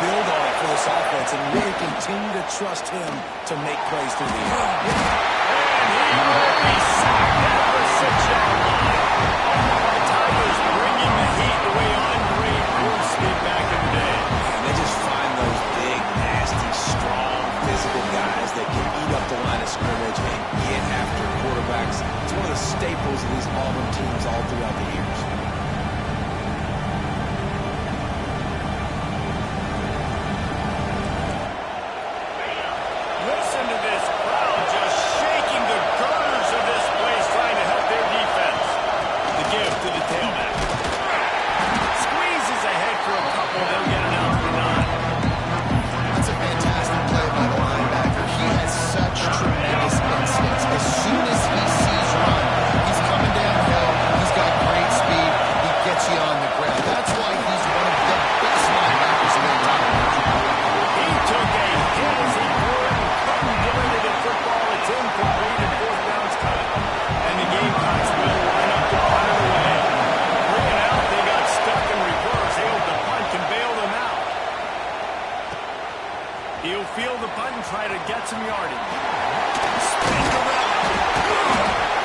build on it for this offense and really continue to trust him to make plays through the air. And he will be sacked at the 6-yard line. The Tigers bringing the heat the way Andre Bruce did back in the day. And they just find those big, nasty, strong, physical guys that can eat up the line of scrimmage and get after quarterbacks. It's one of the staples of these Auburn teams all throughout the years. Listen to this crowd just shaking the girders of this place, trying to help their defense. The give to the tailback. Squeezes ahead for a couple. They'll get it out for 9. That's a fantastic play by the linebacker. He has such tremendous instincts. As soon as he sees run, he's coming downhill. He's got great speed. He gets you on the ground. That's why he's one of the best linebackers in the entire country. He took a hit as he threw it and couldn't get it in football. It's incomplete and 4th down's cut. And the Gamecocks will line up to punt it away. Bring it out. They got stuck in reverse. Hailed the punt and bailed them out. He'll field the punt and try to get some yardage. Spin around.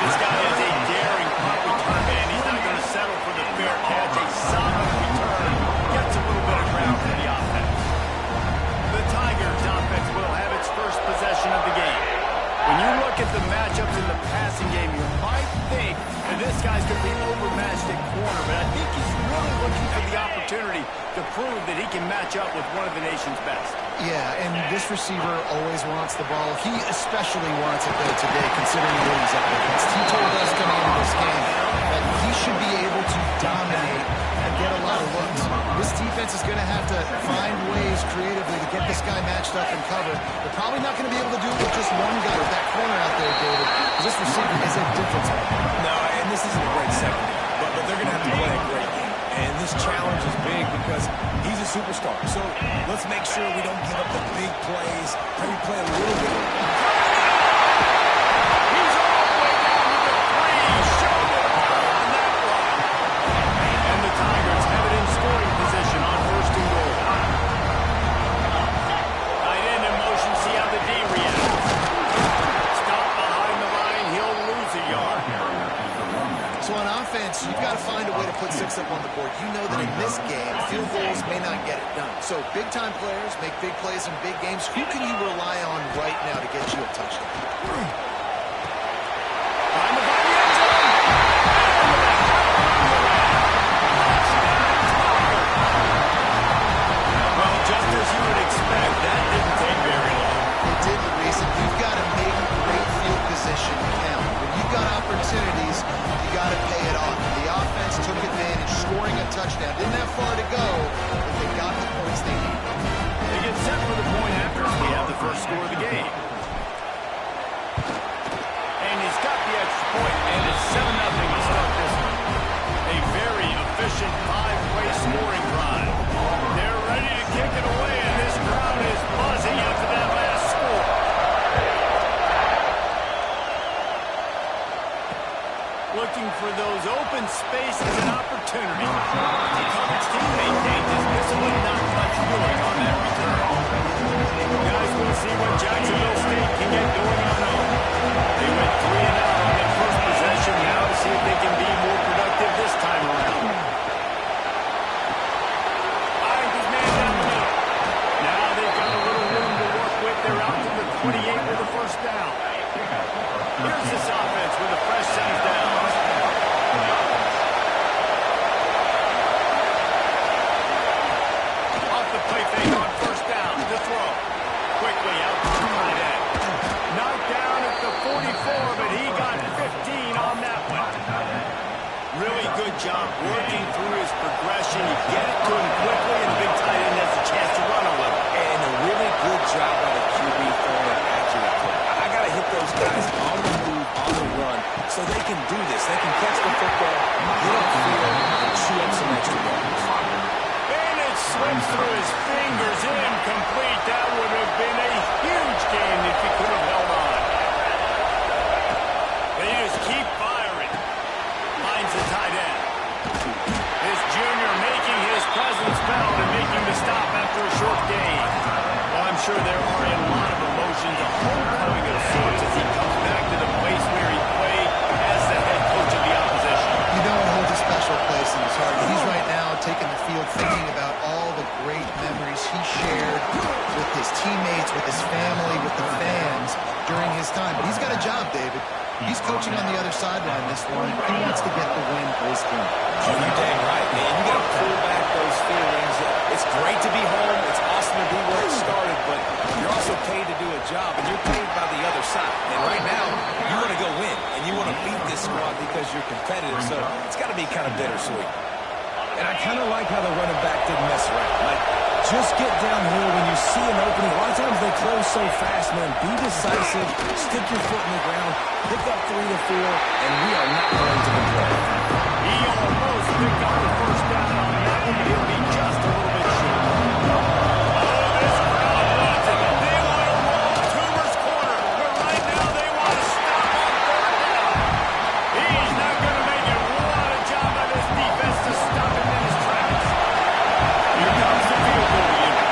This guy is a daring punt return man. He's not going to settle for the fair catch. A solid return. Gets a little bit of ground for the offense. The Tigers offense will have its first possession of the game. When you look at the matchups in the passing game, you might think that this guy's going to be overmatched at corner, but I think he's really looking for the opportunity to prove that he can match up with one of the nation's best. Yeah, and this receiver always wants the ball. He especially wants it, though, today, considering what he's up against. He told us coming into this game that he should be able to dominate and get a lot of looks. This defense is going to have to find ways creatively to get this guy matched up and covered. They're probably not going to be able to do it with just one guy with that corner out there, David, because this receiver is a difference maker. No, and this isn't a great secondary, but they're going to have to play a great game. And this challenge is big because he's a superstar. So let's make sure we don't give up the big plays. Maybe play a little bit. He's all the way down to the 3. Showed it all on that run. And the Tigers have it in scoring position on 1st and goal. Tight end in motion. See how the D reacts. Stop behind the line. He'll lose a yard. So on offense, you've got to find a way to put 6 up on the board. You know that in this game, field goals may not get it done. So big-time players make big plays in big games. Who can you rely on right now to get you a touchdown? Behind the body end zone. Well, just as you would expect, that didn't take very long. It didn't, Reese. You've got to make great field position count. When you've got opportunities, you got to pay it off. The offense took advantage, scoring a touchdown. Didn't have far to go, but they got the points they needed. They get set for the point after we have the first score of the game. And he's got the extra point, and it's 7-0 to start this one. A very efficient 5-play scoring drive. They're ready to kick it away, and this crowd is buzzing after that last score. Looking for those open spaces and opportunity. The coverage team maintains his discipline, not much doing on that return. Guys, we'll see what Jacksonville State can get going on home. They went 3 and out on their first possession. Now to see if they can be more productive this time around. Finds his man down the middle. Now they've got a little room to work with. They're out to the 28 with a first down. Here's this offense with a fresh set of downs. Off the play fake on first down. The throw. Quickly out to the tight end. Knocked down at the 44, but he got 15 on that one. Really good job working through his progression. You get it to him quickly, and the big tight end has a chance to run a little. And a really good job by the QB throwing an accurate play. I got to hit those guys on the move, on the run, so they can do this. They can catch the football, get upfield, and chew up some extra yards. And it slips through his fingers, incomplete. That would have been a huge game if he could have held on. They just keep firing. Finds the tight end. This junior making his presence felt and making the stop after a short game. touchdown this one. He wants to get the win for his team. Oh, you're dang right, man. You got to pull back those feelings. It's great to be home. It's awesome to be where it started, but you're also paid to do a job, and you're paid by the other side. And right now, you want to go win, and you want to beat this squad because you're competitive, so it's got to be kind of bittersweet. And I kind of like how the running back didn't mess around. Like, just get downhill when you see an opening. A lot of times they close so fast, man. Be decisive, stick your foot in the ground, pick up 3 to 4, and we are not going to complain. He almost picked up the first down on that one, but he'll be just a little bit short. Oh, this crowd wants it. They want to roll Toomer's corner, but right now they want to stop on third down. He's not going to make it. What a job by this defense to stop him in his tracks. Here comes the field goal unit.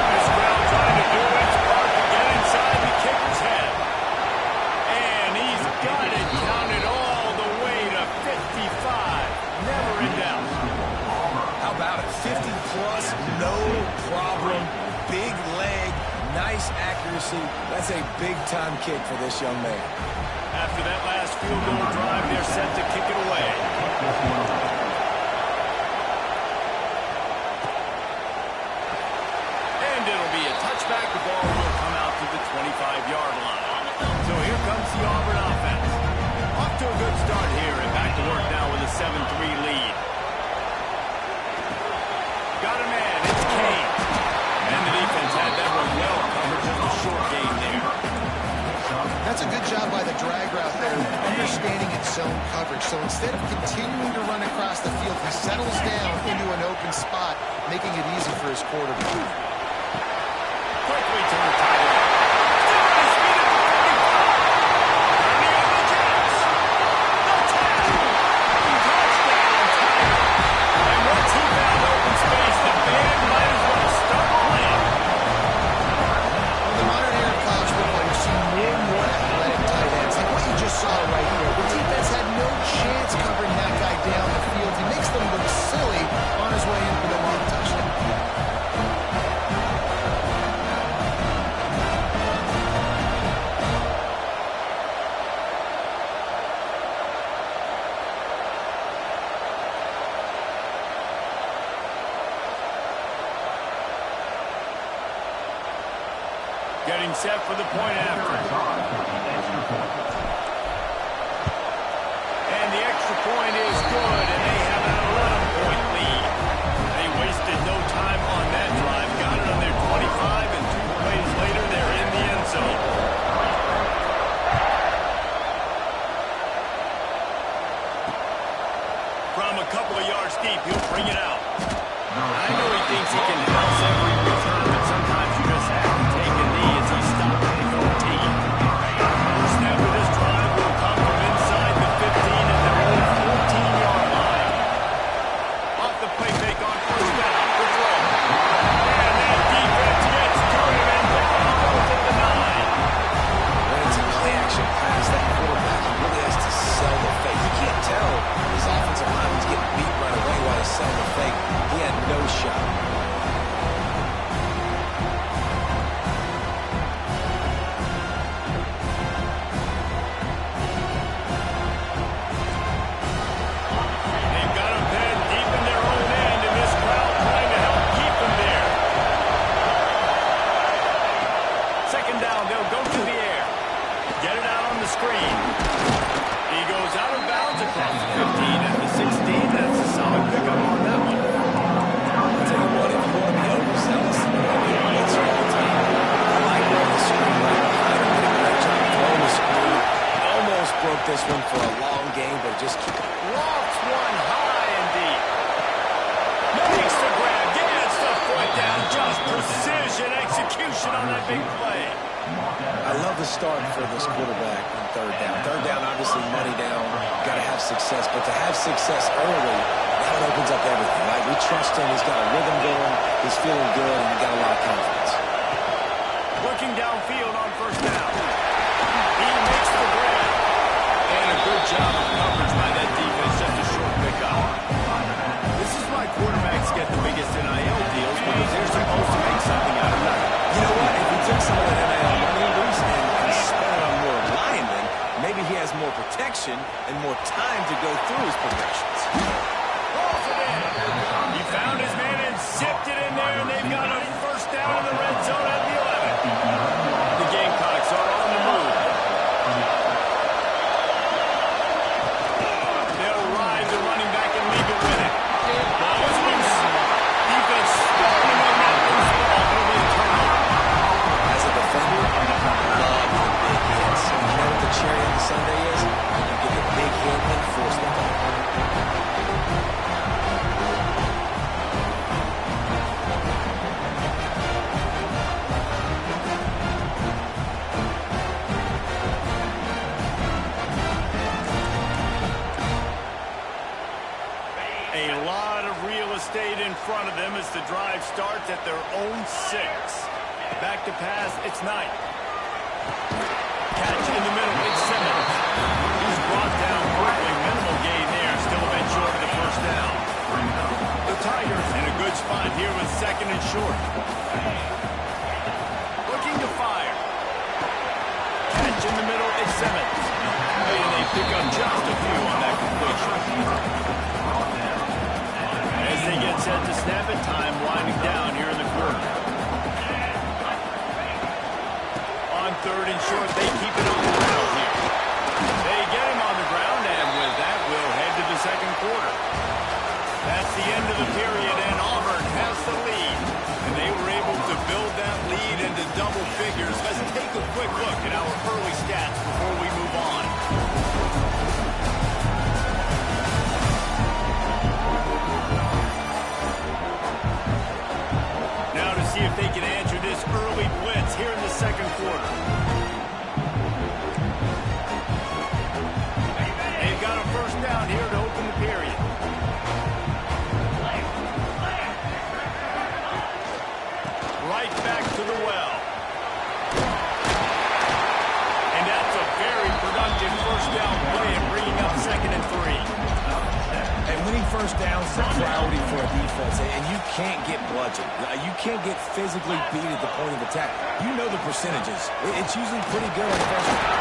This crowd trying to do its part to get inside the kicker's head. And he's got it counted all the way to 55. Never in doubt. How about it? 50-plus, no problem. Big leg, nice accuracy. That's a big-time kick for this young man. After that last field goal drive, they're set to kick it away. And it'll be a touchback. The ball will come out to the 25-yard line. So here comes the Auburn offense. Off to a good start here and back to work now with a 7-3 lead. Got a man, it's Kane. And the defense had that one well covered, just a short gain there. That's a good job by the drag route there, understanding its zone coverage. So instead of continuing to run across the field, he settles down into an open spot, making it easy for his quarterback. Quickly to the tight end. Getting set for the point after. And the extra point is good, and they have an 11-point lead. They wasted no time on that drive. Got it on their 25, and 2 plays later, they're in the end zone. From a couple of yards deep, he'll bring it out. I know he thinks he can house every return, but sometimes you just have to take a knee as he stopped at the 14. First snap of this drive will come from inside the 15 at their own 14-yard line. Off the play fake on first down, the throw. And that defense gets to him, and down he goes at the 9. When it's a play-action pass, that quarterback really has to sell the fake. You can't tell his offensive lineman's getting beat right away while he's selling the fake. He had no shot. They've got him pinned deep in their own end, and this crowd trying to help keep him there. Second down, they'll go to the air. Get it out on the screen. He goes out of bounds across the 15 at the 16. That's a solid pickup on that one. I'll tell you what, if you want to be overzealous, you want to be a blitzer all the time. I like running the screen right behind him, did a great job throwing the screen. Almost broke this one for a long game, but just keep it. Lofts one high and deep. Makes the grab, gets the foot down. Just precision execution on that big play. I love the start for this quarterback on third down. Third down, obviously, money down. Got to have success. But to have success early, now it opens up everything, right? We trust him. He's got a rhythm going. He's feeling good, and he's got a lot of confidence. Looking downfield on first down. He makes the grab. And a good job of coverage by that defense. Just a short pickup. This is why quarterbacks get the biggest NIL deals, because they're supposed to make something out of nothing. You know what? If he took some of that NIL money, Reese, and spent it on more linemen, maybe he has more protection and more A lot of real estate in front of them as the drive starts at their own 6. Back to pass, it's Knight. Catch in the middle, it's Simmons. He's brought down quickly. Minimal gain there, still a bit short of the first down. The Tigers in a good spot here with 2nd and short. Looking to fire. Catch in the middle, it's Simmons. And they pick up just a few on that completion. As they get set to snap it, time winding down here in the quarter. On 3rd and short, they keep it on the ground here. They get him on the ground, and with that, we'll head to the 2nd quarter. That's the end of the period, and Auburn has the lead. And they were able to build that lead into double figures. Let's take a quick look at our early stats before we move on. Now to see if they can answer this early blitz here in the 2nd quarter. They've got a first down here to open the period. Right back to the well. And that's a very productive first down play and bringing up 2nd and 3. And winning first downs is a priority for a defense, and you can't get bludgeoned. You can't get physically beat at the point of attack. You know the percentages. It's usually pretty good on first down.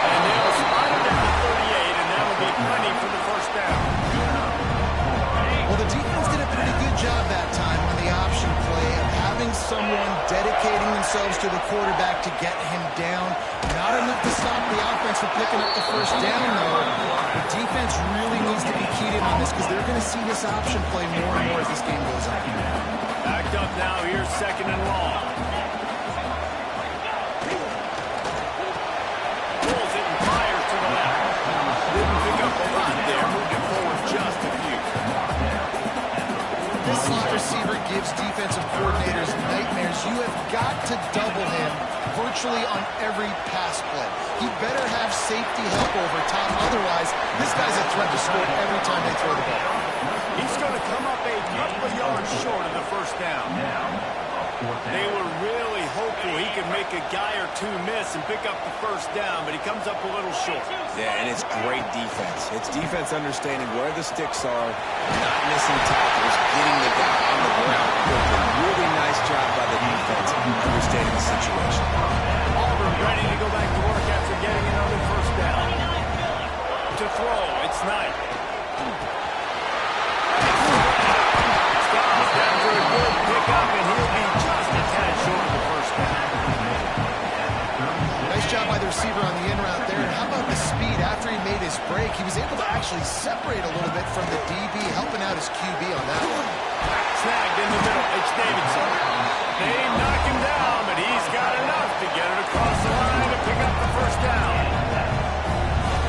And they'll spot it at the 38, and that'll be plenty for the first down. Well, the defense did a pretty good job that time on the option play of having someone dedicating themselves to the quarterback to get him down. Not enough to stop the offense from picking up the first down, though. The defense really needs to be keyed in on this because they're going to see this option play more and more as this game goes on. Backed up now, here's 2nd and long. Pulls it and fires to the left. Didn't pick up a lot there, moved it forward just a few. This slot receiver gives defensive coordinators nightmares. You have got to double him virtually on every pass play. He better have safety help over top. Otherwise, this guy's a threat to score every time they throw the ball. He's going to come up a couple of yards short of the first down. They were really hopeful he could make a guy or two miss and pick up the first down, but he comes up a little short. Yeah, and it's great defense. It's defense understanding where the sticks are, not missing tackles, getting the guy on the ground quickly. Really nice job by the defense understanding the situation. Auburn ready to go back to work after getting another first down. To throw, it's Knight. Stops after a good pickup, and he'll be just a tad short of the first down. Nice job by the receiver on the in route there. And how about the speed after he made his break? He was able to actually separate a little bit from the DB, helping out his QB on that one. Snagged in the middle. It's Davidson. They knock him down, but he's got enough to get it across the line to pick up the first down.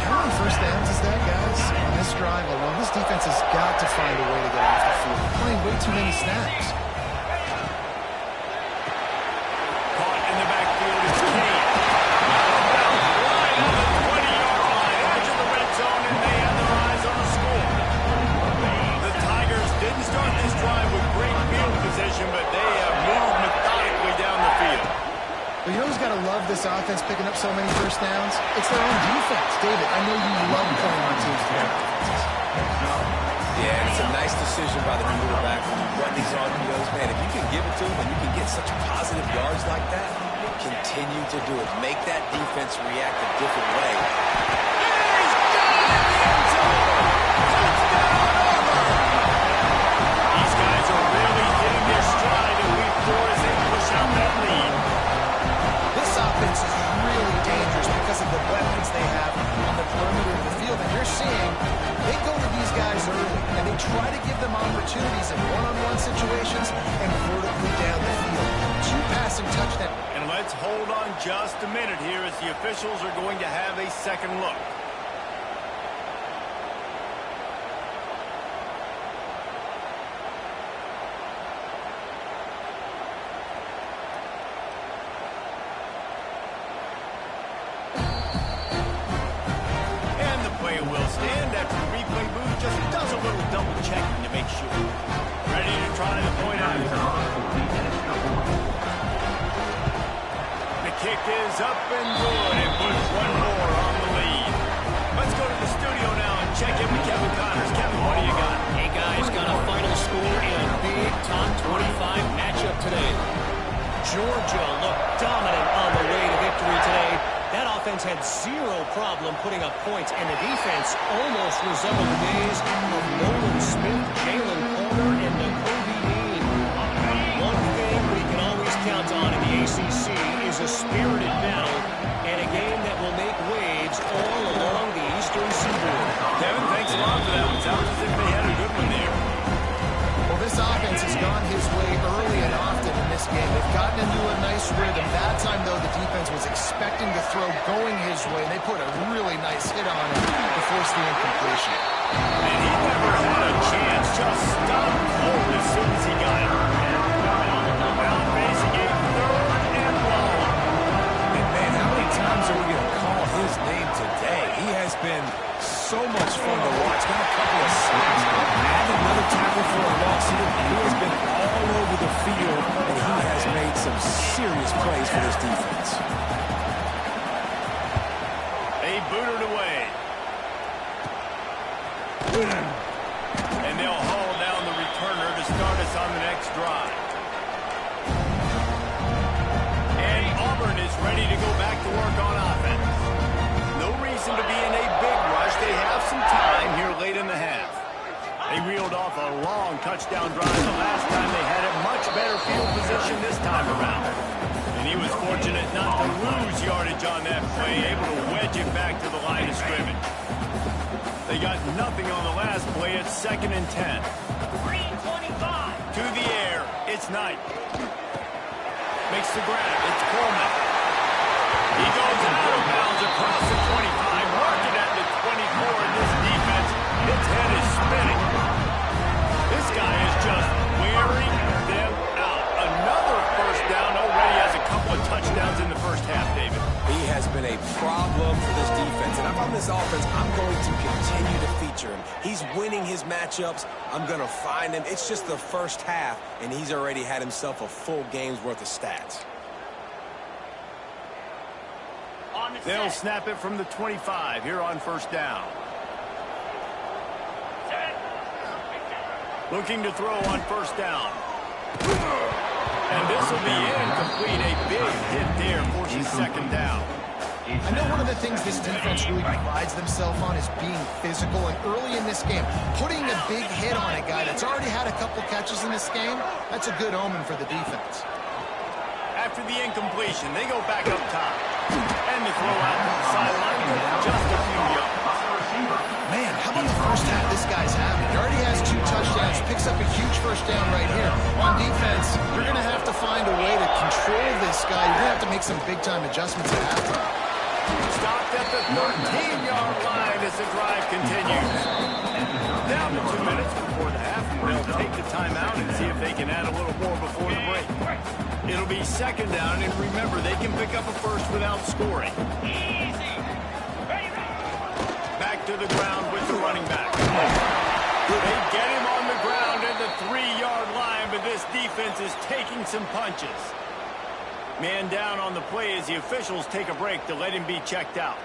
How many first downs is that, guys? On this drive alone, this defense has got to find a way to get off the field. They're playing way too many snaps. Caught in the backfield is Kane. Right on the 20-yard line, edge of the red zone, and they have their eyes on the score. The Tigers didn't start this drive with great field position, but they have moved methodically down the field. But you know who's got to love this offense picking up so many first downs? It's their own defense. David, I know you love playing on teams to have defenses. Yeah, and it's a nice decision by the quarterback when you run these RPOs. Man, if you can give it to him and you can get such positive yards like that, continue to do it. Make that defense react a different way. He's got it in the end zone! Touchdown, Auburn! These guys are really hitting their stride in week 4 as they push out that lead. This offense is really dangerous because of the weapons they have on the perimeter of the field. And you're seeing they go to these guys early, and they try to give them opportunities in one-on-one situations and vertically down the field. 2 passing touchdowns. And let's hold on just a minute here as the officials are going to have a second look. And the play will stand after replay. shoot. Ready to try the point after. The kick is up and good. It puts one more on the lead. Let's go to the studio now and check in with Kevin Connors. Kevin, what do you got? Hey, guys, got a final score in a big top 25 matchup today. Georgia looked dominant on the way to victory today. That offense had zero problem putting up points, and the defense almost resembled the days of Nolan Smith, Jalen Palmer, and Nakobe Dean. One thing we can always count on in the ACC is a spirited battle and a game that will make waves all along the Eastern Seaboard. Kevin, thanks a lot for that one. Sounds as if they had a good one there. Well, this offense has gone his way early and often in this game. They've gotten into a nice rhythm. That time, though, the defense was expecting the throw going his way, and they put a really nice hit on it to force the incompletion. And he never had a chance. Just stopped cold as soon as he got it. Now facing a third and long. And, man, how many times are we going to call his name today? He has been so much fun to watch. Got a couple of sacks. Added another tackle for a loss. He has been all over the field, and he has made some serious plays for this defense. They booted away. And they'll haul down the returner to start us on the next drive. And Auburn is ready to go back to work on offense. No reason to be in a big rush. They have some time here late in the half. They reeled off a long touchdown drive the last time. They had a much better field position this time around. And he was fortunate not to lose yardage on that play, able to wedge it back to the line of scrimmage. They got nothing on the last play. It's 2nd and 10. 3:25. To the air. It's Knight. Makes the grab. It's Coleman. He goes out of bounds across the 25. Marking at the 24 in this defense. His head is spinning. This guy is just wearing them out. Another first down. Already has a couple of touchdowns in the first half, David. He has been a problem for this defense. And if I'm this offense, I'm going to continue to feature him. He's winning his matchups. I'm going to find him. It's just the first half, and he's already had himself a full game's worth of stats. They'll snap it from the 25 here on first down. Looking to throw on first down. And this will be incomplete. A big hit there, forcing second down. I know one of the things this defense really prides themselves on is being physical, and early in this game, putting a big hit on a guy that's already had a couple catches in this game, that's a good omen for the defense. After the incompletion, they go back up top. And the throw out to the sideline, just a few yards. Man, how about the first half this guy's having? He already has 2 touchdowns, picks up a huge first down right here. On defense, you're going to have to find a way to control this guy. You're going to have to make some big-time adjustments at halftime. Stopped at the 13-yard line as the drive continues. Down to 2 minutes before the half, and they'll take the timeout and see if they can add a little more before the break. It'll be second down, and remember, they can pick up a first without scoring. Back to the ground with the running back. They get him on the ground at the 3-yard line, but this defense is taking some punches. Man down on the play as the officials take a break to let him be checked out.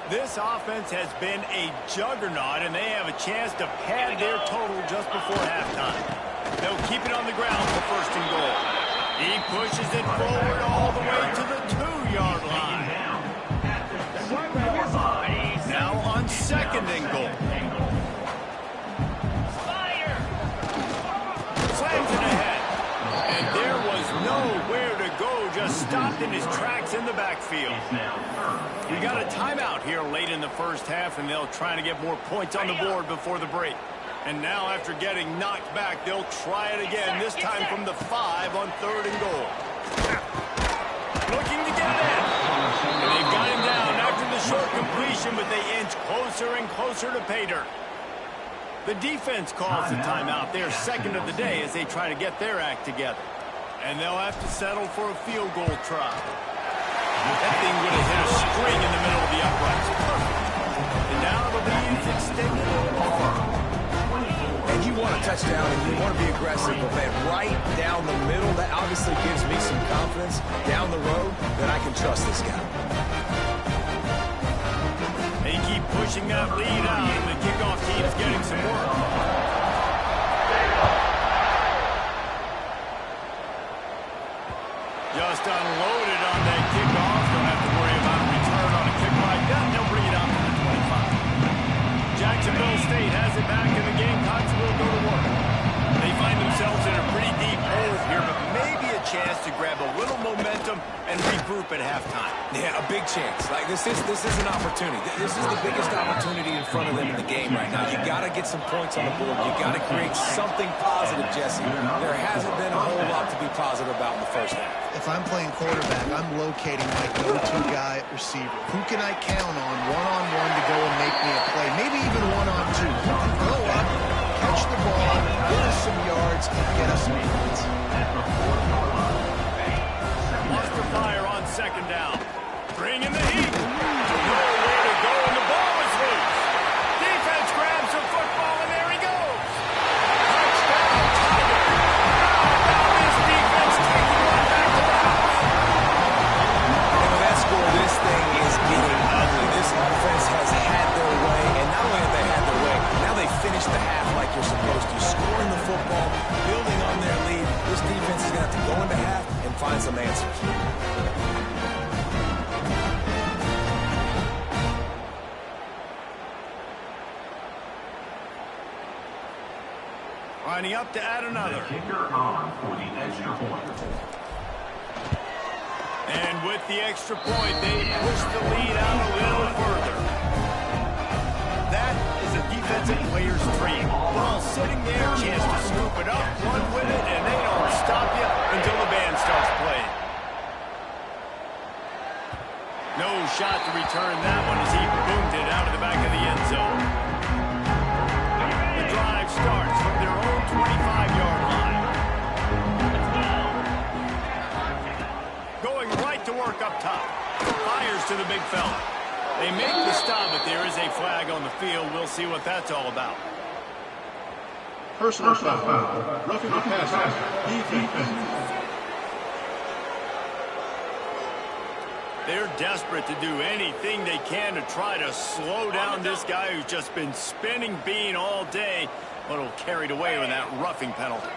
This offense has been a juggernaut, and they have a chance to pad their total just before halftime. They'll keep it on the ground for first and goal. He pushes it forward all the way to the 2-yard line. Now on second and goal. Slams it ahead. And there was nowhere to go, just stopped in his tracks in the backfield. We got a timeout here late in the first half, and they'll try to get more points on the board before the break. And now after getting knocked back, they'll try it again, this time from the 5 on third and goal. Looking to get it in. And they've got him down after the short completion, but they inch closer and closer to pay dirt. The defense calls the timeout. They're second of the day as they try to get their act together. And they'll have to settle for a field goal try. That thing would have hit a string in the middle of the uprights. Perfect. And now it'll be touchdown, and you want to be aggressive, but man, right down the middle, that obviously gives me some confidence down the road that I can trust this guy. They keep pushing that lead out, and the kickoff team is getting some work. Just unloaded on that kickoff. Don't have to worry about a return on a kick like that. They'll bring it out to the 25. Jacksonville State has it back in the game. Gamecocks will go to work. They find themselves in a pretty deep hole here, but maybe a chance to grab a little momentum and regroup at halftime. Yeah, a big chance. Like this is an opportunity. This is the biggest opportunity in front of them in the game right now. You got to get some points on the board. You got to create something positive, Jesse. There hasn't been a whole lot to be positive about in the first half. If I'm playing quarterback, I'm locating my go-to guy at receiver. Who can I count on one-on-one to go and make me a play? Maybe even one-on-two. Who can go up, catch the ball, get us some yards, and get us some points. Wants to fire on second down. Bring in the heat. Nowhere to go, and the ball is loose. Defense grabs the football, and there he goes. Touchdown, Tiger. Now this defense taking one back to the house. And with that score, this thing is getting ugly. This offense has had their way, and not only have they had their way, now they finish the half like you're supposed to. Scoring the football, building on their lead. This defense is going to have to go into half and find some answers. Lining up to add another. Kicker on for the extra point. And with the extra point, they push the lead out a little further. That is a defensive player's dream. Ball sitting there, chance to scoop it up, run with it, and they don't stop you until the band starts playing. No shot to return that one as he boomed it out of the back of the end zone. The drive starts from their own 25-yard line. Going right to work up top. Fires to the big fella. They make the stop, but there is a flag on the field. We'll see what that's all about. Personal foul. Roughing the passer. Defense. They're desperate to do anything they can to try to slow down this guy who's just been spinning bean all day, but will carried away with that roughing penalty.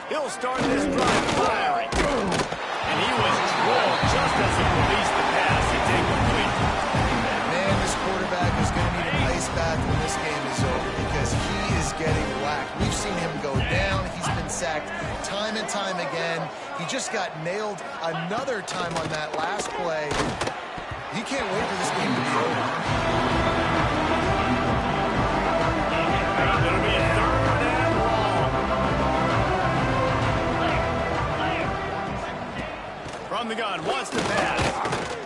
He'll start this drive firing. And he was drilled just as he released the pass. It's incomplete. Man, this quarterback is going to need an ice bath when this game is over because he is getting whacked. We've seen him go down. He's been sacked time and time again. He just got nailed another time on that last play. He can't wait for this game to be over. It'll be a third and long. From the gun, wants to pass.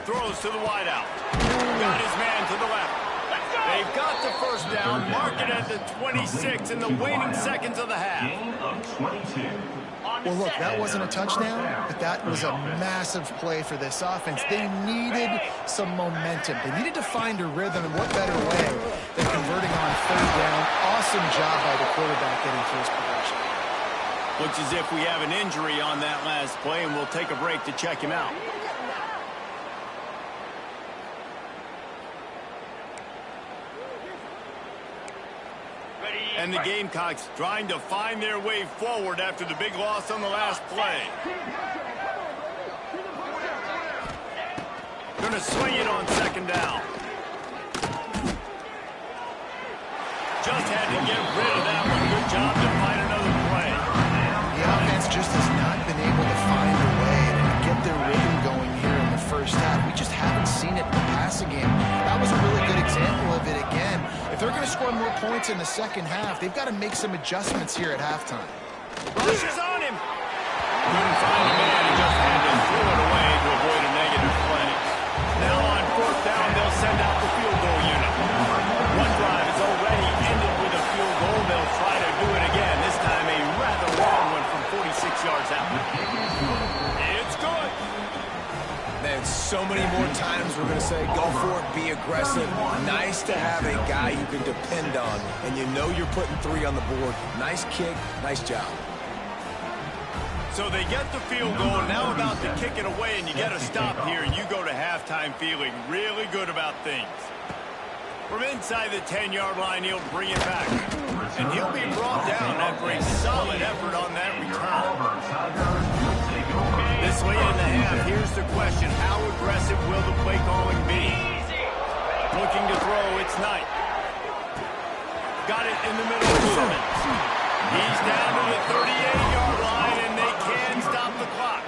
Throws to the wideout. Got his man to the left. They've got the first down. Mark it at the 26 in the waning seconds of the half. Gain of 22. Well, look, that wasn't a touchdown, but that was a massive play for this offense. They needed some momentum. They needed to find a rhythm, and what better way than converting on third down. Awesome job by the quarterback getting through his progression. Looks as if we have an injury on that last play, and we'll take a break to check him out. And the Gamecocks trying to find their way forward after the big loss on the last play. Going to swing it on second down. Just had to get rid of that one. Good job to find another play. The offense just has not been able to find a way to get their rhythm going here in the first half. We just haven't seen it in the passing game. That was a really good example of it again. If they're going to score more points in the second half, they've got to make some adjustments here at halftime. Rushes on him. Couldn't find a man. He just had to throw it away to avoid a negative play. Now on fourth down, they'll send out the field goal unit. One drive is already ended with a field goal. They'll try to do it again. This time a rather long one from 46 yards out. It's good. Man, so many more times we're going to say, go for it, be aggressive. Nice to have a guy you can depend on, and you know you're putting 3 on the board. Nice kick, nice job. So they get the field goal, now about to kick it away, and you get a stop here, and you go to halftime feeling really good about things. From inside the 10-yard line, he'll bring it back. And he'll be brought down after a solid effort on that return. This late in the half, here's the question. How aggressive will the play calling be? Looking to throw, it's Knight. Got it in the middle of Simmons. He's down to the 38-yard line, and they can stop the clock.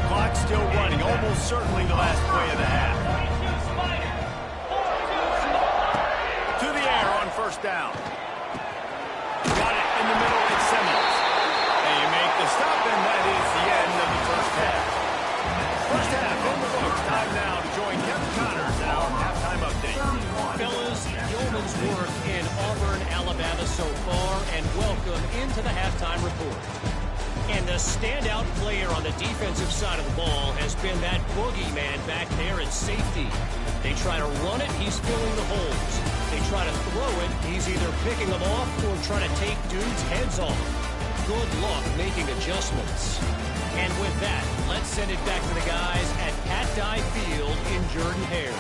Clock's still running, almost certainly the last play of the half. To the air on first down. Got it in the middle, it's Simmons. And you make the stop, and that is the end of the first half. First half in the books. Time now to join Kevin Connors in our halftime update. Fellas, yeoman's work in Auburn, Alabama so far, and welcome into the halftime report. And the standout player on the defensive side of the ball has been that boogeyman back there at safety. They try to run it, he's filling the holes. They try to throw it, he's either picking them off or trying to take dudes' heads off. Good luck making adjustments. And with that, let's send it back to the guys at Pat Dye Field in Jordan-Hare.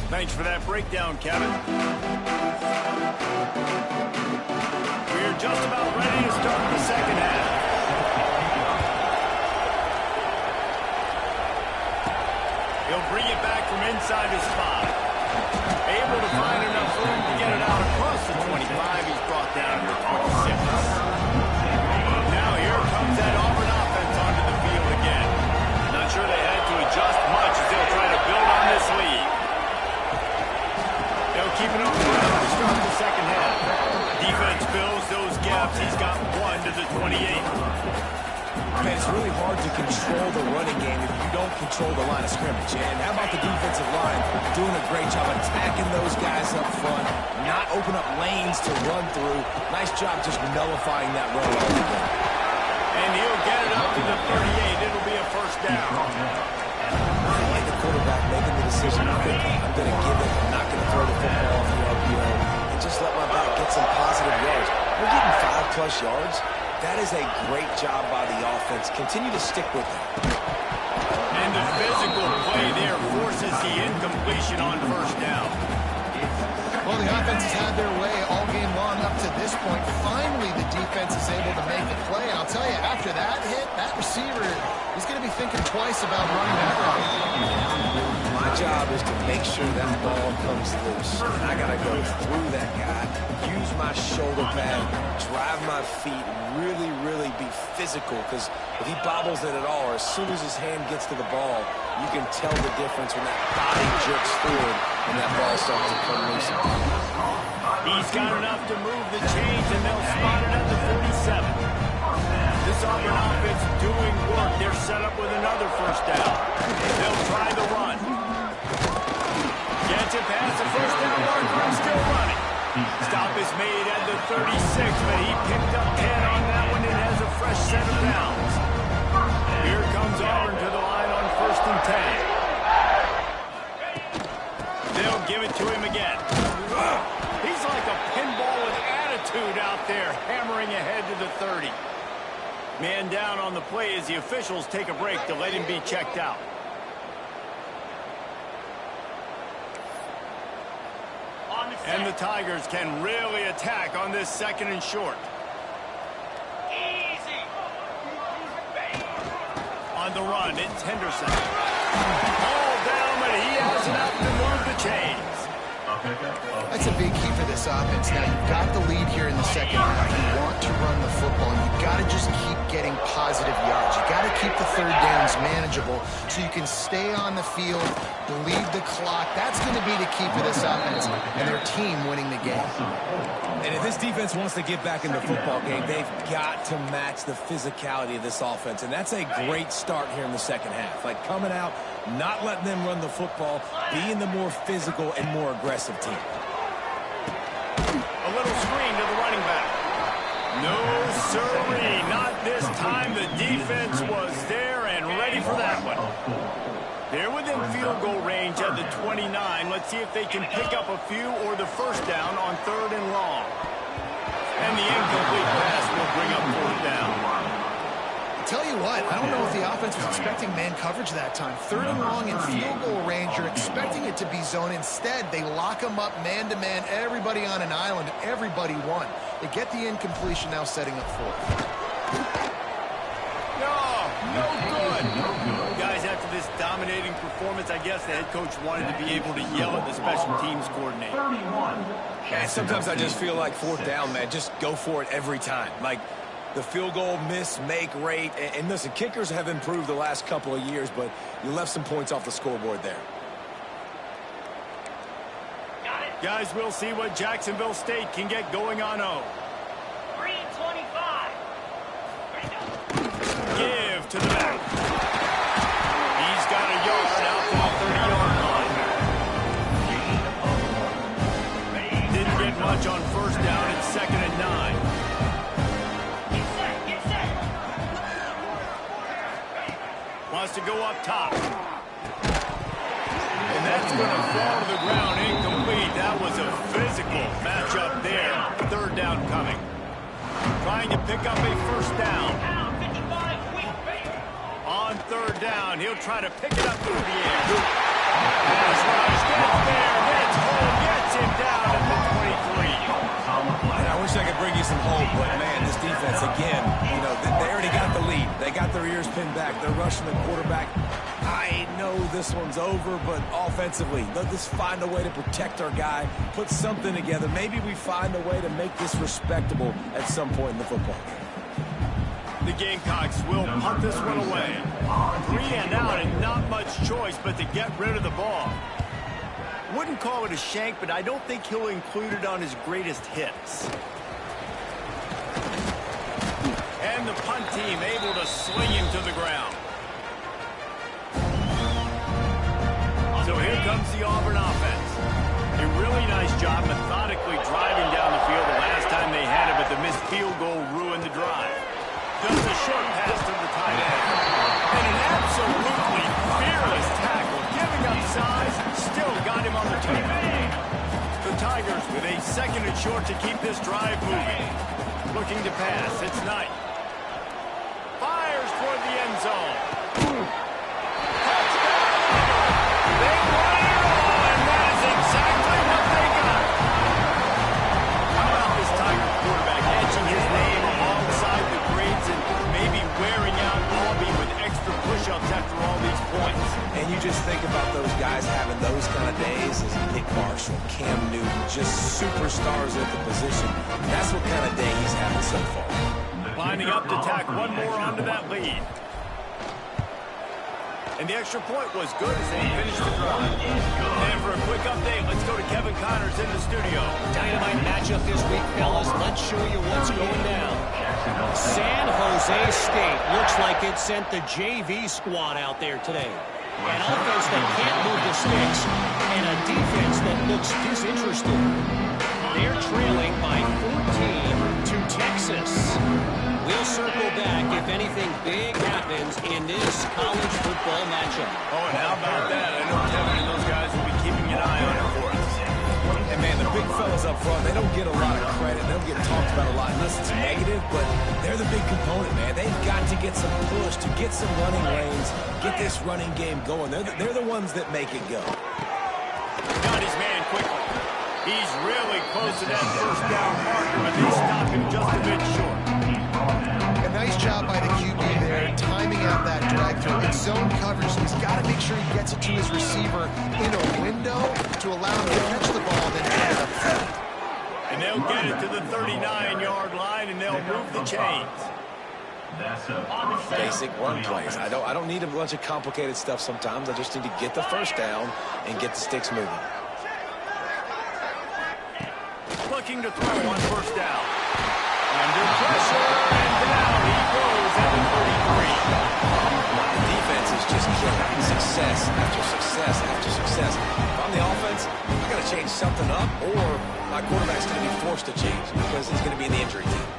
Thanks for that breakdown, Kevin. We're just about ready to start the second half. He'll bring it back from inside his spot. Able to find enough room to get it out across the 25. He's brought down to the 26. Now here comes that Auburn offense onto the field again. Not sure they had to adjust much as they'll try to build on this lead. They'll keep it on the ground to start the second half. Defense fills those gaps. He's got 1 to the 28. Man, it's really hard to control the running game if you don't control the line of scrimmage. And how about the defensive line doing a great job attacking those guys up front, not open up lanes to run through. Nice job just nullifying that run altogether. And he'll get it up to the 38. It'll be a first down. I like the quarterback making the decision. I'm going to give it. I'm not going to throw the football off the RPO and just let my back get some positive yards. We're getting 5+ yards. That is a great job by the offense. Continue to stick with it. And the physical play there forces the incompletion on first down. Well, the offense has had their way all game long up to this point. Finally, the defense is able to make a play. And I'll tell you, after that hit, that receiver, he's going to be thinking twice about running that route. My job is to make sure that ball comes loose. And I got to go through that guy, use my shoulder pad, drive my feet, really be physical. Because if he bobbles it at all, or as soon as his hand gets to the ball, you can tell the difference when that body jerks forward and that ball starts to come loose. He's got enough to move the chains, and they'll spot it at the 37. This Auburn offense doing work. They're set up with another first down. They'll try the run. Gets it past the first down marker and still running. Stop is made at the 36, but he picked up 10 on that one and has a fresh set of downs. Here comes Auburn to the line on 1st and 10. They'll give it to him again. He's like a pinball with attitude out there, hammering ahead to the 30. Man down on the play as the officials take a break to let him be checked out. And the Tigers can really attack on this 2nd and short. On the run, it's Henderson. Ball down, but he has enough to move the chains. That's a big key for this offense. Now, you've got the lead here in the second half. You want to run the football, and you've got to just keep getting positive yards. You've got to keep the third downs manageable so you can stay on the field, bleed the clock. That's going to be the key for this offense and their team winning the game. And if this defense wants to get back in the football game, they've got to match the physicality of this offense. And that's a great start here in the second half. Like coming out, not letting them run the football, being the more physical and more aggressive team. A little screen to the running back. No, sirree. Not this time. The defense was there and ready for that one. They're within field goal range at the 29. Let's see if they can pick up a few or the first down on 3rd and long. And the incomplete pass will bring up 4th down. Tell you what, I don't know if the offense was expecting man coverage that time. 3rd and long in field goal range, you're expecting it to be zone. Instead, they lock them up man-to-man, everybody on an island, everybody won. They get the incompletion, now setting up 4th. No good. Guys, after this dominating performance, I guess the head coach wanted to be able to yell at the special teams coordinator. Man, sometimes I just feel like 4th down, man, just go for it every time. Like, the field goal miss-make rate. And listen, kickers have improved the last couple of years, but you left some points off the scoreboard there. Guys, we'll see what Jacksonville State can get going on 0. 3:25. Give to the back. He's got a yard out to the 30-yard line. Didn't get much on 1st down. It's 2nd and 9. Wants to go up top. And that's going to fall to the ground. Incomplete. That was a physical matchup there. 3rd down coming. Trying to pick up a 1st down. On 3rd down, he'll try to pick it up through the air. Pass rush gets there. Hits home. Gets him down at the 23. And I wish I could bring you some hope, but, man, this defense, again, you know, they already got the lead. They got their ears pinned back. They're rushing the quarterback. I know this one's over, but offensively, they'll just find a way to protect our guy, put something together. Maybe we find a way to make this respectable at some point in the football game. The Gamecocks will punt this one away. 3 and out and not much choice but to get rid of the ball. Wouldn't call it a shank, but I don't think he'll include it on his greatest hits. And the punt team able to sling him to the ground. So here comes the Auburn offense. A really nice job methodically driving down the field the last time they had it, but the missed field goal ruined the drive. Just a short pass to the tight end. And an absolutely fearless tackle, giving up size, still got him on the tape. The Tigers with a 2nd and short to keep this drive moving. Looking to pass, it's Knight. Fires toward the end zone. Touchdown! They won it all, and that is exactly what they got. How about this Tiger quarterback etching his name alongside the grades and maybe wearing out Auburn with extra push-ups after all these points? And you just think about those guys having those kind of days as Nick Marshall, Cam Newton, just superstars at the position. That's what kind of day he's having so far. Lining up to tack one more onto that lead. And the extra point was good as they finished the drive. And for a quick update, let's go to Kevin Connors in the studio. Dynamite matchup this week, fellas. Let's show you what's going down. San Jose State looks like it sent the JV squad out there today. An offense that can't move the sticks, and a defense that looks disinterested. They're trailing by 14 to Texas. We'll circle back if anything big happens in this college football matchup. Oh, and how about that? I know Kevin and those guys will be keeping an eye on it for us. And, man, the big fellas up front, they don't get a lot of credit. They don't get talked about a lot unless it's negative, but they're the big component, man. They've got to get some push, to get some running lanes, get this running game going. They're the ones that make it go. Got his man quickly. He's really close to that 1st down marker, but they stop him just a bit short. A nice job by the QB there, timing out that drag through. In zone coverage, he's got to make sure he gets it to his receiver in a window to allow him to catch the ball and then get it upfield. And they'll get it to the 39-yard line, and they'll move the chains. Basic run plays. I don't need a bunch of complicated stuff sometimes. I just need to get the 1st down and get the sticks moving. Looking to throw on 1st down. Under pressure, and down he goes at the 33. The defense is just killing success after success after success. If I'm the offense, I've got to change something up, or my quarterback's going to be forced to change because he's going to be in the injury team.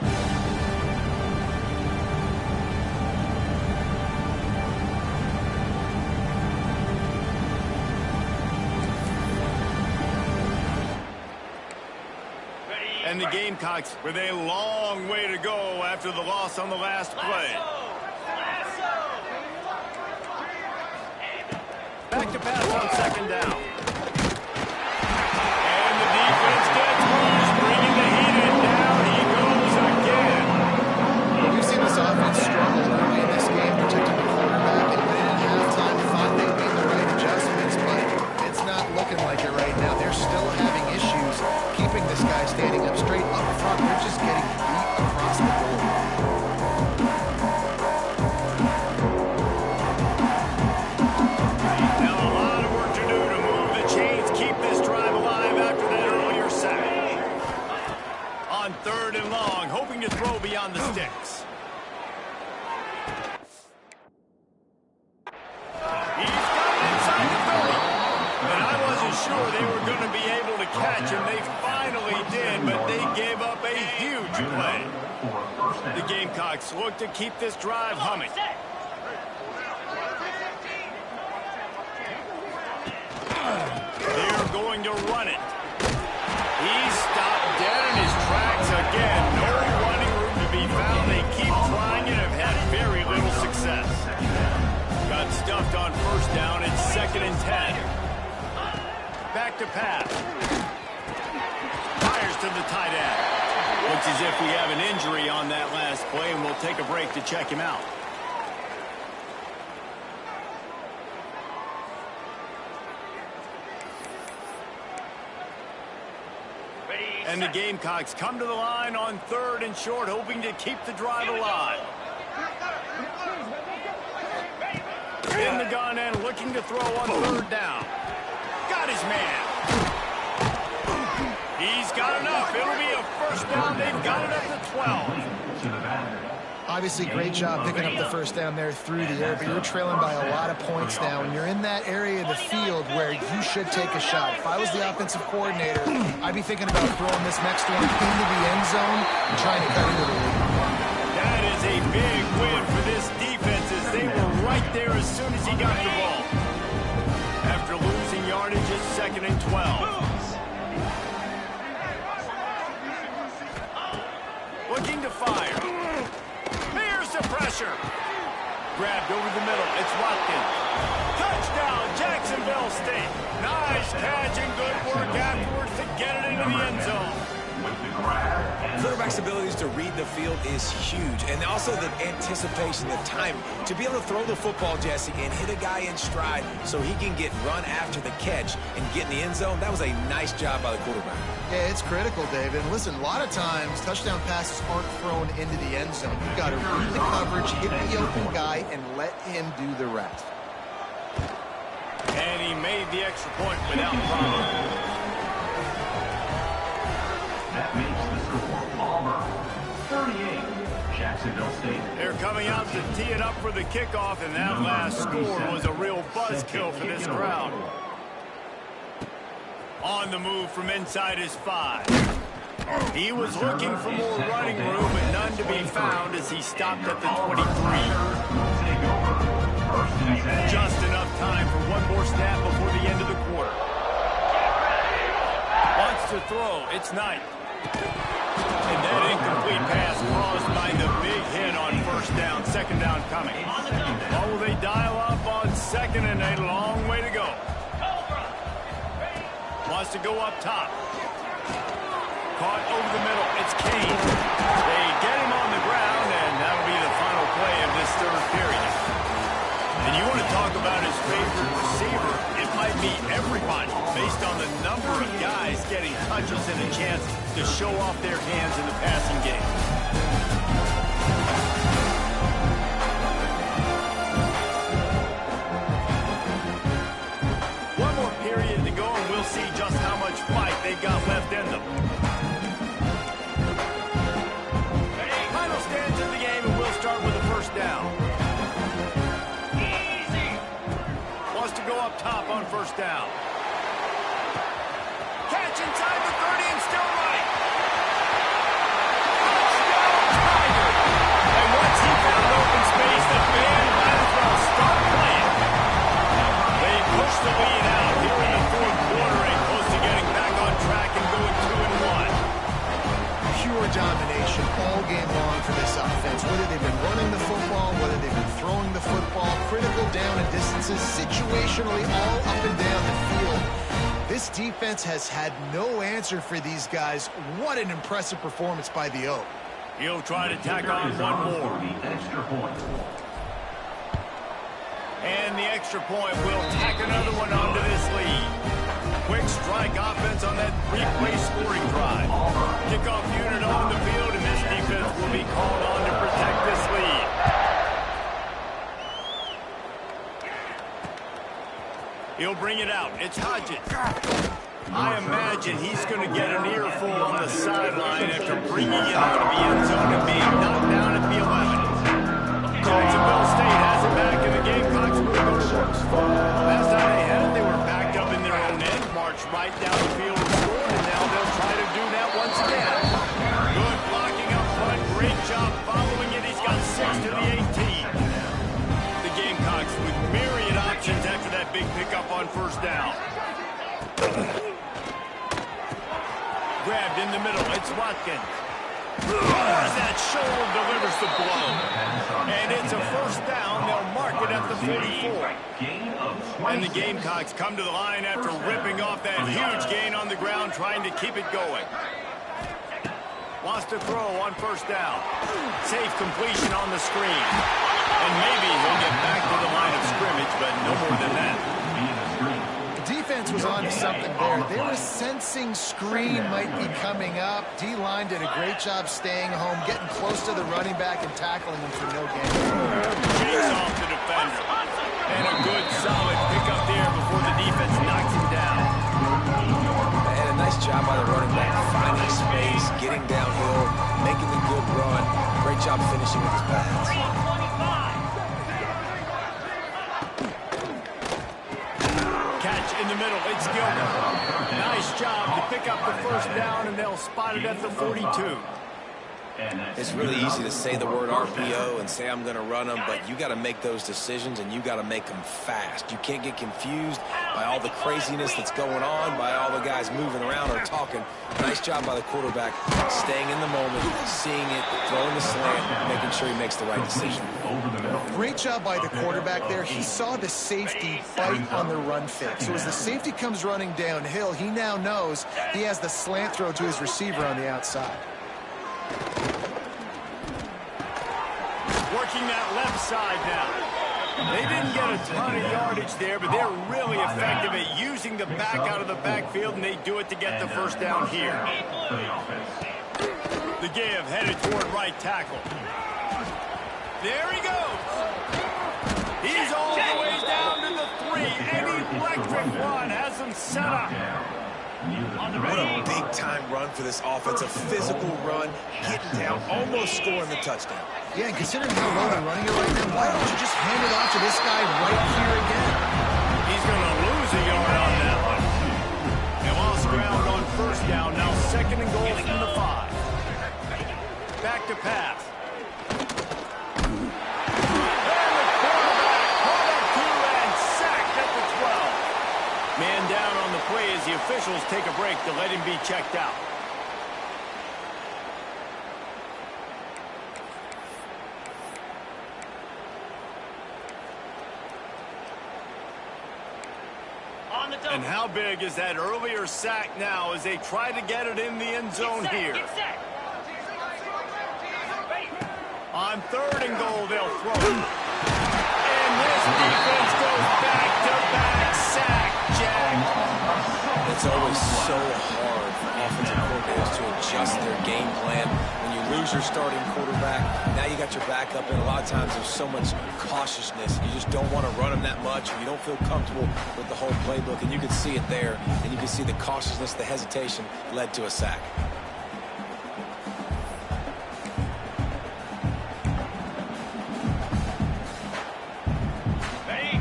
And the Gamecocks with a long way to go after the loss on the last play. Back to pass on second down. And the defense gets loose, bringing the heat in. Down he goes again. We've seen this offense struggle early in this game, protecting the quarterback, and then at halftime thought they made the right adjustments, but it's not looking like it right now. They're still having issues keeping this guy standing up straight up front. They're just getting beat across the board. Now a lot of work to do to move the chains, keep this drive alive after that earlier sack. On third and long, hoping to throw beyond the sticks. He's got it inside the 30. And I wasn't sure they were going to be able to catch him. They finally did, but they gave up a huge play. The Gamecocks look to keep this drive humming. They're going to run it. He's stopped dead in his tracks again. No running room to be found. They keep trying and have had very little success. Got stuffed on first down. It's 2nd and 10. Back to pass. Fires to the tight end. Looks as if we have an injury on that last play, and we'll take a break to check him out. And the Gamecocks come to the line on 3rd and short, hoping to keep the drive alive. In the gun and looking to throw on 3rd down. Got his man. He's got enough. It'll be a first down. They've got it up to 12. Obviously, great job picking up the first down there through the air, but you're trailing by a lot of points now, and you're in that area of the field where you should take a shot. If I was the offensive coordinator, I'd be thinking about throwing this next one into the end zone and trying to cut into the lead. That is a big win for this defense as they were right there as soon as he got the ball. After losing yardage, it's 2nd and 12. Looking to fire. Here's the pressure. Grabbed over the middle. It's Watkins. Touchdown, Jacksonville State. Nice catch and good work afterwards to get it into the end zone. Quarterback's abilities to read the field is huge, and also the anticipation, the time to be able to throw the football, Jesse, and hit a guy in stride so he can get run after the catch and get in the end zone. That was a nice job by the quarterback. Yeah, it's critical, David. And listen, a lot of times touchdown passes aren't thrown into the end zone. You've got to read the coverage, hit the open guy, and let him do the rest. And he made the extra point without problem. That makes the score Auburn 38, Jacksonville State. They're coming out to tee it up for the kickoff, and that last score was a real buzzkill for this crowd. On the move from inside his 5. He was looking for more running room, but none to be found as he stopped at the 23. Just enough time for one more snap before the end of the quarter. Wants to throw. It's Knight. And that incomplete pass caused by the big hit on first down, 2nd down coming. Or will they dial up on 2nd and a long way to go? Wants to go up top. Caught over the middle. It's Kane. They get him on the ground, and that'll be the final play of this 3rd period. And you want to talk about his favorite receiver, it might be everybody based on the number of guys getting touches and a chance to show off their hands in the passing game. One more period to go, and we'll see just how much fight they've got left in them. Final stands of the game, and we'll start with a first down. Wants to go up top on first down. Catch inside the 30 and still running. Touchdown, Tiger. And once he found open space, the band might as well start playing. They push the lead out here in the 4th quarter and close to getting back on track and going 2-1. critical down and distances, situationally all up and down the field. This defense has had no answer for these guys. What an impressive performance by the Oak. He'll try to tack on one more. The extra point. And the extra point will tack another one onto this lead. Quick strike offense on that three-play scoring drive. Kickoff unit on the field, and this defense will be called on to protect this lead. He'll bring it out. It's Hodges. I imagine he's going to get an earful on the sideline after bringing it out of the end zone and being knocked down at the 11. Jacksonville State has it back, and the Gamecocks will go to work. Last time they had it, they were backed up in their own end, marched right down the field and scored, and now they'll try to do that once again. Good blocking up front. Great job following it. He's got 6 to the 18. The Gamecocks with myriad options after that big pickup on first down. Grabbed in the middle. It's Watkins. As that shoulder delivers the blow. And it's a first down. They'll mark it at the 44. And the Gamecocks come to the line after ripping off that huge gain on the ground, trying to keep it going. Wants to throw on first down. Safe completion on the screen. And maybe he'll get back to the line of scrimmage, but no more than that. Defense was on to something there. They were sensing screen might be coming up. D-line did a great job staying home, getting close to the running back and tackling him for no gain. Chase off the defender. And a good solid pickup there before the defense knocks him down. And a nice job by the running back, finding space, getting downhill, making a good run. Great job finishing with his pass. 325. In the middle, it's Gilbert. Nice job to pick up the first down, and they'll spot it at the 42. It's really easy to say the word RPO and say I'm going to run them, but you got to make those decisions, and you got to make them fast. You can't get confused by all the craziness that's going on, by all the guys moving around or talking. Nice job by the quarterback, staying in the moment, seeing it, throwing the slant, making sure he makes the right decision. Great job by the quarterback there. He saw the safety bite on the run fake. So as the safety comes running downhill, he now knows he has the slant throw to his receiver on the outside. Working that left side now. They didn't get a ton of yardage there, but they're really effective at using the back out of the backfield, and they do it to get the first down here. The give headed toward right tackle. There he goes. He's all the way down to the 3. An electric run has him set up. What a big-time run for this offense. A physical run, getting down, almost scoring the touchdown. Yeah, and considering how well they're running it right now, why don't you just hand it off to this guy right here again? He's going to lose a yard on that one. They lost ground on first down. Now 2nd and goal from the 5. Back to pass. Man down on the play as the officials take a break to let him be checked out. And how big is that earlier sack now as they try to get it in the end zone here? On 3rd and goal, they'll throw it. And this defense goes back-to-back sack, Jack. It's always so hard for offensive coordinators to adjust their game plan. When you lose your starting quarterback, now you got your backup, and a lot of times there's so much cautiousness. You just don't want to run them that much, or you don't feel comfortable with the whole playbook, and you can see it there, and you can see the cautiousness, the hesitation led to a sack.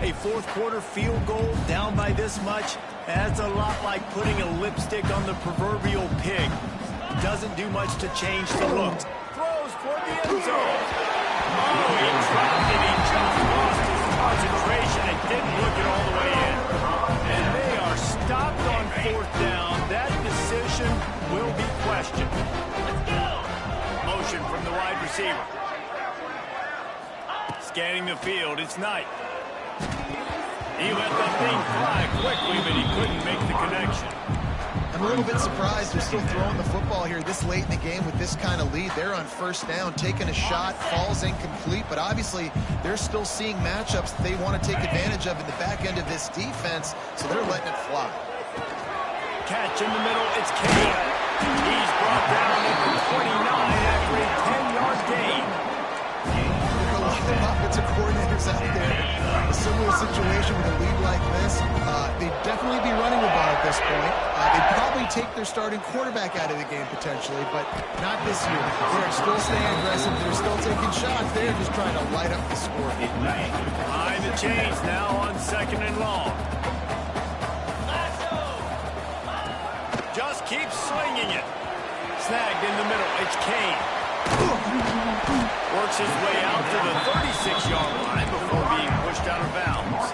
A fourth-quarter field goal down by this much, that's a lot like putting a lipstick on the proverbial pig. Doesn't do much to change the look. Throws toward the end zone. Oh, he dropped it. He just lost his concentration and didn't look it all the way in. And they are stopped on 4th down. That decision will be questioned. Let's go. Motion from the wide receiver. Scanning the field, it's Knight. He let that thing fly quickly, but he couldn't make the connection. I'm a little bit surprised they're still throwing the football here this late in the game with this kind of lead. They're on first down, taking a shot, falls incomplete, but obviously they're still seeing matchups that they want to take advantage of in the back end of this defense, so they're letting it fly. Catch in the middle, it's Kane. He's brought down at the 29 after a 10-yard gain. There are a lot of offensive coordinators out there. A similar situation with a lead like this. They'd definitely be running the ball at this point. They'd probably take their starting quarterback out of the game potentially, but not this year. They're still staying aggressive. They're still taking shots. They're just trying to light up the score. Behind the chains now on 2nd and long. Just keeps slinging it. Snagged in the middle. It's Kane. Works his way out to the 36-yard line before being pushed out of bounds.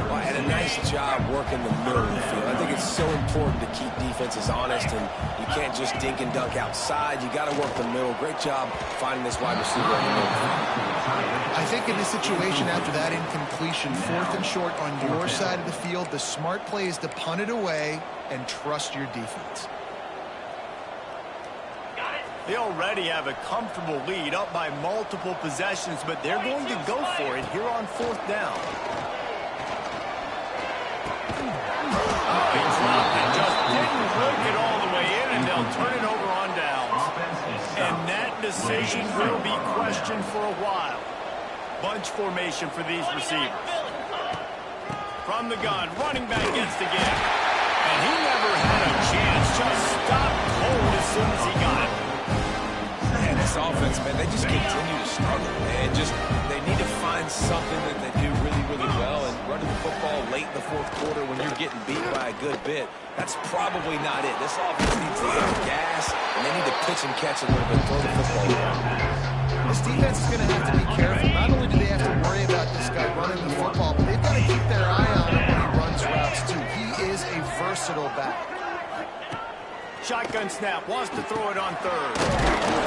Well, and a nice job working the middle of the field. I think it's so important to keep defenses honest, and you can't just dink and dunk outside. You got to work the middle. Great job finding this wide receiver in the middle. I think in this situation, after that incompletion, 4th and short on your side of the field, the smart play is to punt it away and trust your defense. They already have a comfortable lead, up by multiple possessions, but they're going to go for it here on 4th down. Oh, he dropped it, just didn't work it all the way in, and they'll turn it over on downs. And that decision will be questioned for a while. Bunch formation for these receivers. From the gun, running back gets the give. And he never had a chance, just stopped cold as soon as he got it. And this offense, man, they just continue to struggle. And they need to find something that they do really, really well. And running the football late in the 4th quarter when you're getting beat by a good bit, that's probably not it. This offense needs to hit gas, and they need to pitch and catch a little bit, throw the football around. This defense is going to have to be careful. Not only do they have to worry about this guy running the football, but they've got to keep their eye on him when he runs routes, too. He is a versatile back. Shotgun snap, wants to throw it on 3rd.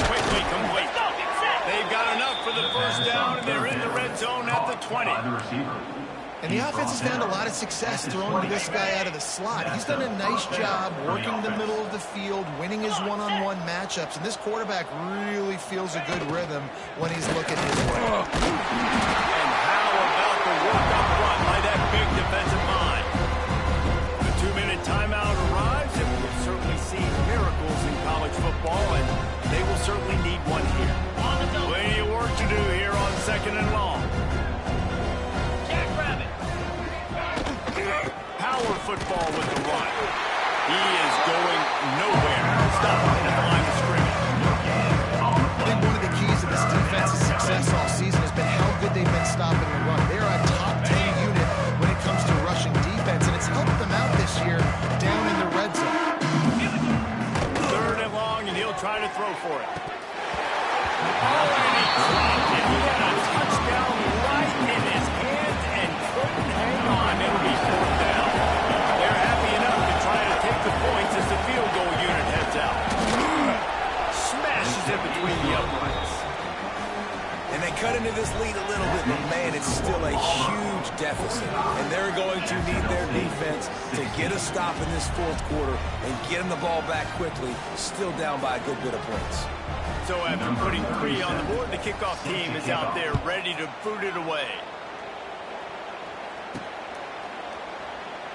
Quickly complete. They've got enough for the first down, and they're in the red zone at the 20. And the offense has found a lot of success throwing to this guy out of the slot. He's done a nice job working the middle of the field, winning his one-on-one matchups, and this quarterback really feels a good rhythm when he's looking his way. And how about the work up front by that big defensive line? The 2-minute timeout arrives, and we'll certainly see miracles in college football, and they will certainly need one here. Plenty of work to do here on 2nd and long. Power football with the run. He is going nowhere. Stop him at the line of scrimmage. I think one of the keys to this defense's success all season has been how good they've been stopping the run. They're a top 10 unit when it comes to rushing defense, and it's helped them out this year down in the red zone. 3rd and long, and he'll try to throw for it. Oh, and he dropped it. He had a touchdown right in his hands and couldn't hang on. It'll be 4th down. They're happy enough to try to take the points as the field goal unit heads out. Smashes it between the uprights. And they cut into this lead a little bit, but man, it's still a huge deficit. And they're going to need their defense to get a stop in this 4th quarter and get them the ball back quickly, still down by a good bit of points. So after putting 3 on the board, the kickoff team is out there ready to boot it away.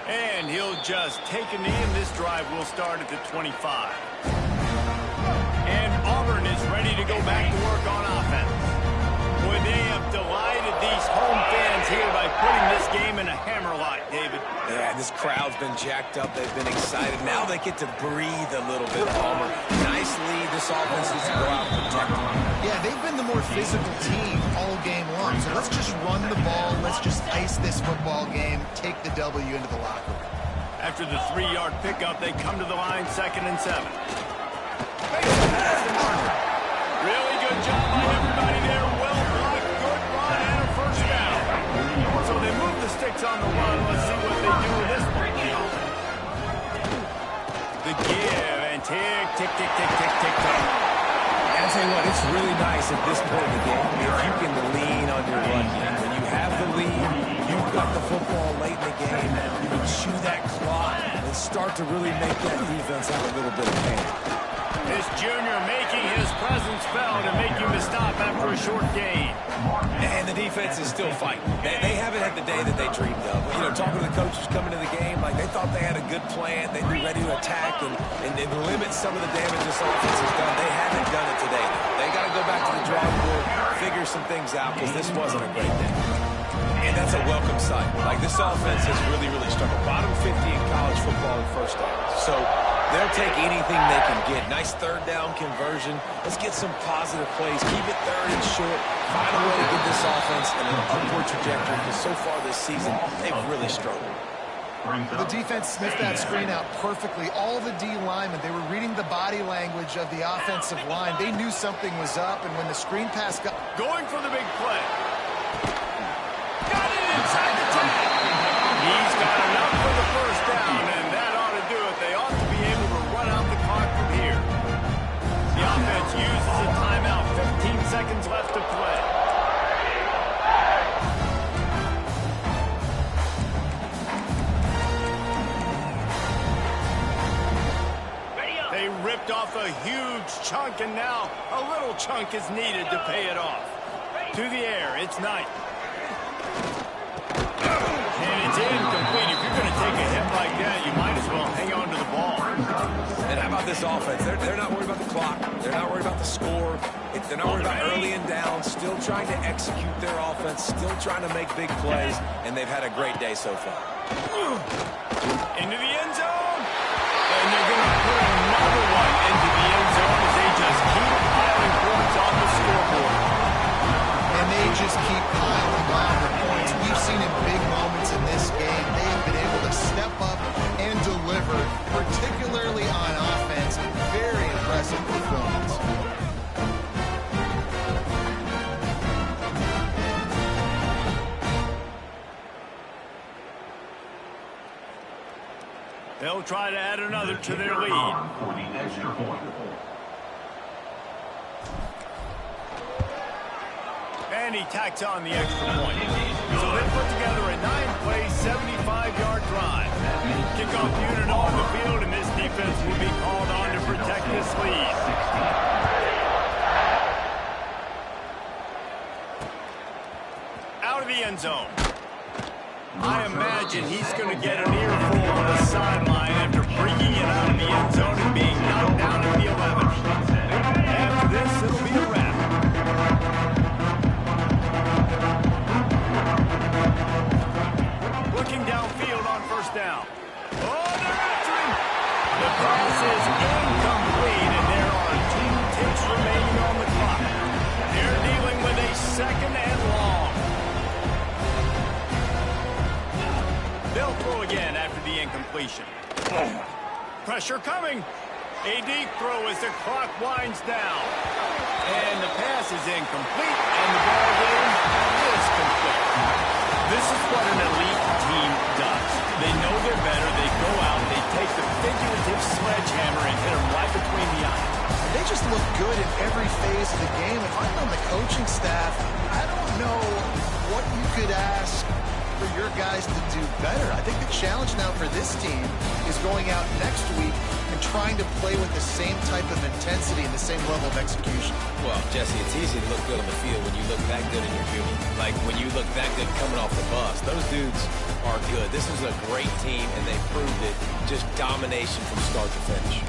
And he'll just take a knee, and this drive will start at the 25. And Auburn is ready to go back to work on offense. Boy, they have delighted these home fans here by putting this game in a hammerlock, David. Yeah, this crowd's been jacked up. They've been excited. Now they get to breathe a little bit, Auburn. Nice lead. This offense needs to go out and protect them. Yeah, they've been the more physical team all game long. So let's just run the ball. Let's just ice this football game, take the W into the locker room. After the 3-yard pickup, they come to the line 2nd and 7. Really good job by everybody there. Well blocked, good run, and a first down. So they move the sticks on the run. Let's see what they do with this one. The give, and tick, tick, tick, tick, tick, tick, tick. And I'll tell you what, it's really nice at this point in the game if you can lean on your run game. When you have the lead, back the football late in the game, chew that clock, and start to really make that defense have a little bit of pain. This junior making his presence felt and making the stop after a short gain. And the defense is still fighting. They haven't had the day that they dreamed of. You know, talking to the coaches coming to the game, like they thought they had a good plan. They'd be ready to attack and limit some of the damage this offense has done. They haven't done it today. They got to go back to the drawing board, figure some things out because this wasn't a great day. And that's a welcome sight. Like, this offense has really, really struggled. Bottom 50 in college football in first downs. So they'll take anything they can get. Nice third down conversion. Let's get some positive plays. Keep it third and short. Find a way to get this offense in an upward trajectory because so far this season, they've really struggled. The defense sniffed that screen out perfectly. All the D linemen, they were reading the body language of the offensive line. They knew something was up, and when the screen pass got... Going for the big play. Got it inside the 10. He's got enough for the first down, and that ought to do it. They ought to be able to run out the clock from here. The offense uses a timeout. 15 seconds left to play. They ripped off a huge chunk, and now a little chunk is needed to pay it off. To the air, it's Knight. And it's incomplete. If you're going to take a hit like that, you might as well hang on to the ball. And how about this offense? They're not worried about the clock. They're not worried about the score. They're not worried about early and down. Still trying to execute their offense. Still trying to make big plays. And they've had a great day so far. Into the end zone. And they're going to put another one into the end zone as they just keep piling points on the scoreboard. And they just keep piling on the points. We've seen in big moments in this game, they have been able to step up and deliver, particularly on offense. Very impressive performance. They'll try to add another to their lead. For the extra point. And he tacks on the extra point. So they put together a 9-play, 75-yard drive. Kickoff unit on the field, and this defense will be called on to protect this lead. Out of the end zone. I imagine he's going to get an earful on the sideline after bringing it out of the end zone and being knocked down at the 11. After this, it'll be a wrap. Looking downfield on first down. Oh, they're after him. The pass is incomplete, and there are 2 ticks remaining on the clock. They're dealing with a second and long. They'll throw again after the incompletion. Pressure coming. A deep throw as the clock winds down. And the pass is incomplete, and the ball game is complete. This is what an elite team does. They know they're better. They go out, they take the figurative sledgehammer and hit them right between the eyes. They just look good in every phase of the game. If I'm on the coaching staff, I don't know what you could ask for your guys to do better. I think the challenge now for this team is going out next week and trying to play with the same type of intensity and the same level of execution. Well, Jesse, it's easy to look good on the field when you look that good in your junior. Like, when you look that good coming off the bus. Those dudes are good. This is a great team, and they proved it. Just domination from start to finish.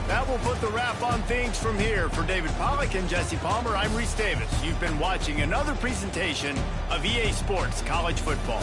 That will put the wrap on things from here. For David Pollack and Jesse Palmer, I'm Reese Davis. You've been watching another presentation of EA Sports College Football.